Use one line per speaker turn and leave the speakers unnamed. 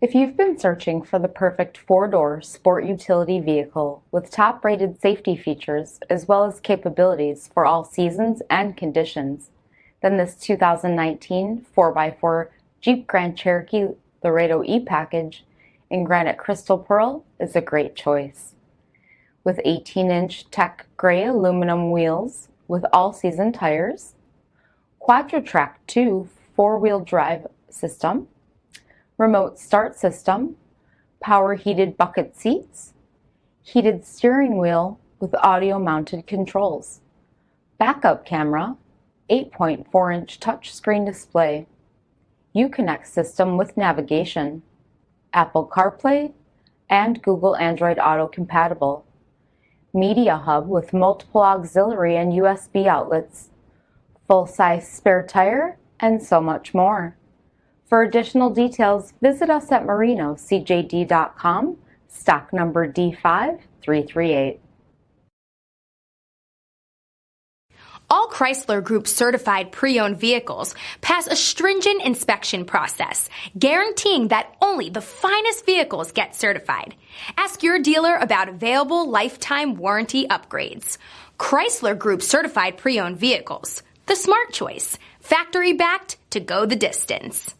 If you've been searching for the perfect four-door sport utility vehicle with top-rated safety features as well as capabilities for all seasons and conditions, then this 2019 4x4 Jeep Grand Cherokee Laredo E-Package in granite crystal pearl is a great choice. With 18-inch tech gray aluminum wheels with all-season tires, QUADRA-TRAC 2 four-wheel drive system, remote start system, power heated bucket seats, heated steering wheel with audio mounted controls, backup camera, 8.4-inch touchscreen display, Uconnect system with navigation, Apple CarPlay, and Google Android Auto compatible, media hub with multiple auxiliary and USB outlets, full-size spare tire, and so much more. For additional details, visit us at marinocjd.com, stock number D5338.
All Chrysler Group certified pre-owned vehicles pass a stringent inspection process, guaranteeing that only the finest vehicles get certified. Ask your dealer about available lifetime warranty upgrades. Chrysler Group certified pre-owned vehicles, the smart choice, factory backed to go the distance.